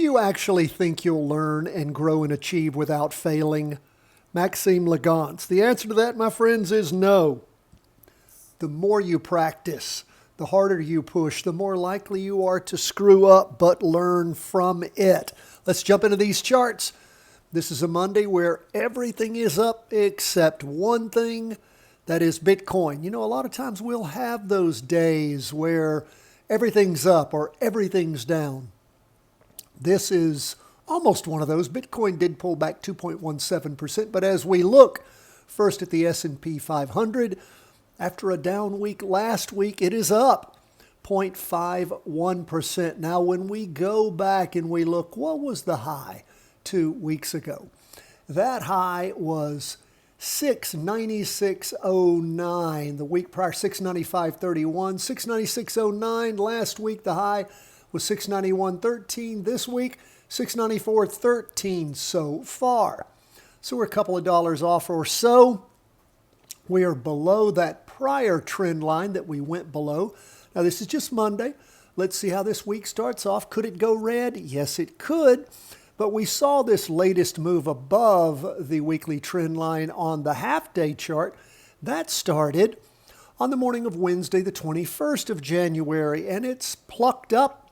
you actually think you'll learn and grow and achieve without failing? Maxime Lagacé. The answer to that, my friends, is no. The more you practice, the harder you push, the more likely you are to screw up, but learn from it. Let's jump into these charts. This is a Monday where everything is up except one thing, that is Bitcoin. You know, a lot of times we'll have those days where everything's up or everything's down. This is almost one of those. Bitcoin did pull back 2.17%, but as we look first at the S&P 500, after a down week last week, it is up 0.51%. Now, when we go back and we look, what was the high 2 weeks ago? That high was 696.09. The week prior, 695.31, 696.09. Last week, the high was 691.13. This week, 694.13 so far. So we're a couple of dollars off or so. We are below that prior trend line that we went below. Now, this is just Monday. Let's see how this week starts off. Could it go red? Yes, it could. But we saw this latest move above the weekly trend line on the half-day chart. That started on the morning of Wednesday, the 21st of January, and it's plucked up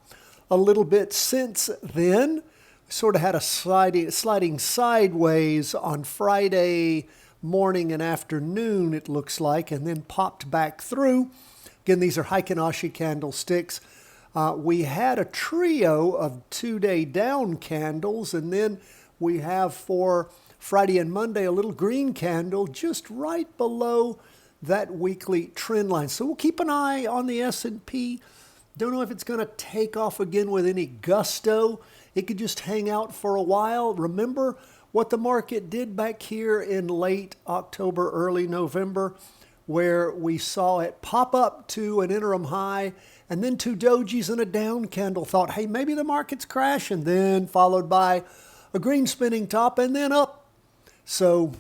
a little bit since then. Sort of had a sliding sideways on Friday morning and afternoon, it looks like, and then popped back through. Again, these are Heikin-Ashi candlesticks. We had a trio of two-day down candles, and then we have for Friday and Monday a little green candle just right below that weekly trend line. So we'll keep an eye on the S&P. Don't know if it's going to take off again with any gusto. It could just hang out for a while. Remember what the market did back here in late October, early November, where we saw it pop up to an interim high and then two dojis and a down candle. Thought, hey, maybe the market's crashing, then followed by a green spinning top and then up. So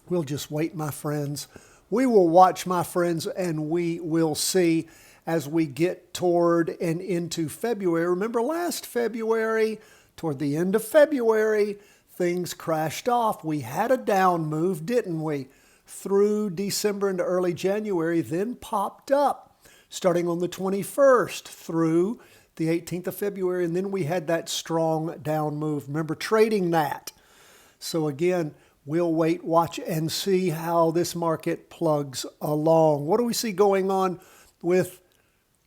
we'll just wait, my friends. We will watch, my friends, and we will see as we get toward and into February. Remember last February, toward the end of February, things crashed off. We had a down move, didn't we? Through December into early January, then popped up starting on the 21st through the 18th of February, and then we had that strong down move. Remember trading that. So again, we'll wait, watch, and see how this market plugs along. What do we see going on with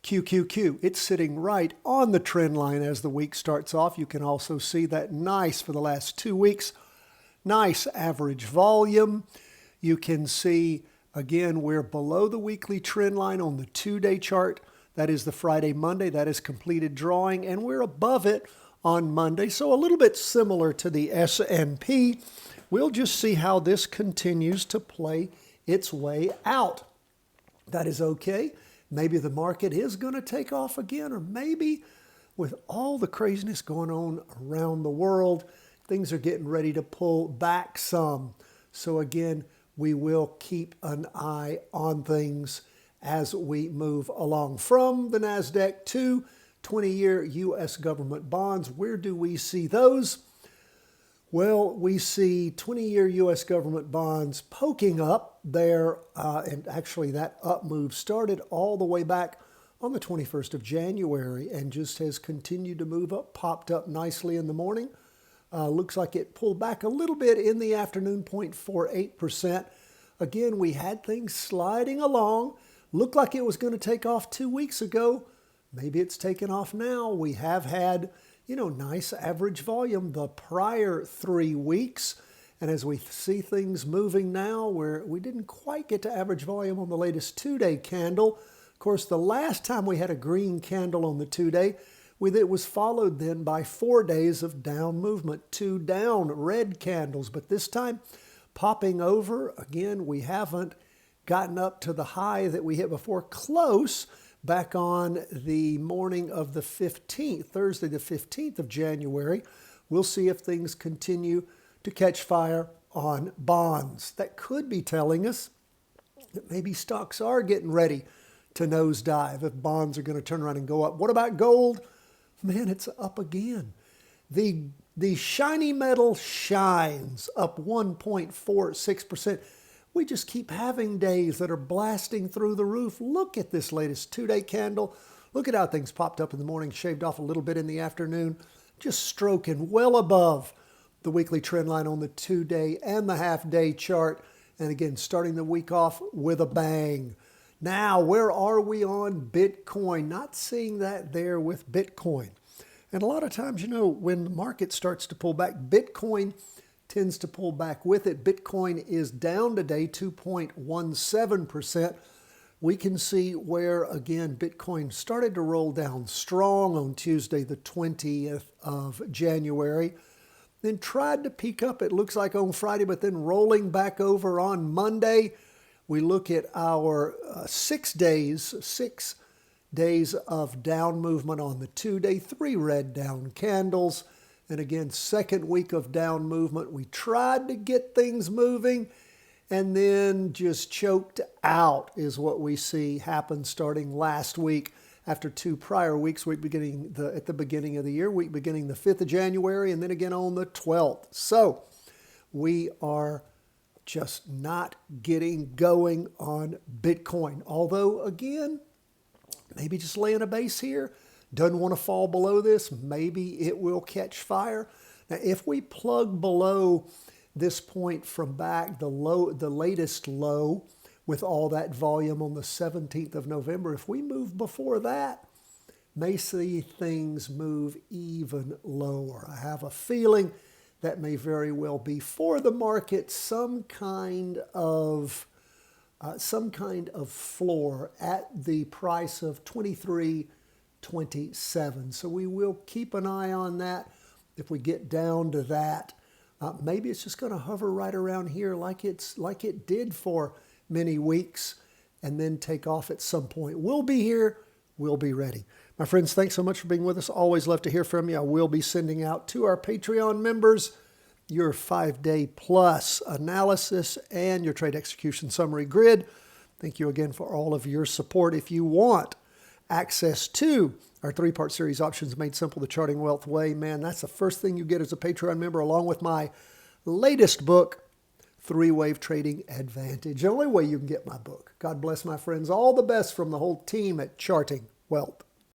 QQQ? It's sitting right on the trend line as the week starts off. You can also see that nice for the last 2 weeks. Nice average volume. You can see, again, we're below the weekly trend line on the two-day chart. That is the Friday, Monday. That is completed drawing, and we're above it on Monday. So a little bit similar to the S&P. We'll just see how this continues to play its way out. That is okay. Maybe the market is going to take off again, or maybe with all the craziness going on around the world, things are getting ready to pull back some. So again, we will keep an eye on things as we move along. From the NASDAQ to 20-year U.S. government bonds, where do we see those? Well, we see 20-year U.S. government bonds poking up there, and actually that up move started all the way back on the 21st of January and just has continued to move up, popped up nicely in the morning. Looks like it pulled back a little bit in the afternoon, 0.48%. Again, we had things sliding along. Looked like it was going to take off 2 weeks ago. Maybe it's taken off now. We have had nice average volume the prior 3 weeks. And as we see things moving now, where we didn't quite get to average volume on the latest two-day candle. Of course, the last time we had a green candle on the two-day, it was followed then by 4 days of down movement, 2 down red candles. But this time, popping over, again, we haven't gotten up to the high that we hit before. Close. Back on the morning of the 15th, Thursday the 15th of January. We'll see if things continue to catch fire on bonds. That could be telling us that maybe stocks are getting ready to nosedive if bonds are going to turn around and go up. What about gold? Man, it's up again. The shiny metal shines up 1.46%. We just keep having days that are blasting through the roof. Look at this latest 2-day candle. Look at how things popped up in the morning, shaved off a little bit in the afternoon, just stroking well above the weekly trend line on the 2-day and the half-day chart. And again, starting the week off with a bang. Now, where are we on Bitcoin? Not seeing that there with Bitcoin. And a lot of times, when the market starts to pull back, Bitcoin tends to pull back with it. Bitcoin is down today 2.17%. We can see where, again, Bitcoin started to roll down strong on Tuesday, the 20th of January. Then tried to peak up, it looks like, on Friday, but then rolling back over on Monday. We look at our 6 days of down movement on the 2-day, 3 red down candles. And again, second week of down movement. We tried to get things moving and then just choked out is what we see happen starting last week after 2 prior weeks, at the beginning of the year, week beginning the 5th of January, and then again on the 12th. So we are just not getting going on Bitcoin. Although, again, maybe just laying a base here. Doesn't want to fall below this. Maybe it will catch fire. Now, if we plug below this point from back, the latest low with all that volume on the 17th of November, if we move before that, may see things move even lower. I have a feeling that may very well be for the market some kind of floor at the price of 23.27. So we will keep an eye on that. If we get down to that, maybe it's just going to hover right around here like it did for many weeks and then take off at some point. We'll be here. We'll be ready. My friends, thanks so much for being with us. Always love to hear from you. I will be sending out to our Patreon members your 5-day plus analysis and your trade execution summary grid. Thank you again for all of your support. If you want access to our 3-part series, Options Made Simple, The Charting Wealth Way, man, that's the first thing you get as a Patreon member, along with my latest book, 3-Wave Trading Advantage. The only way you can get my book. God bless, my friends. All the best from the whole team at Charting Wealth.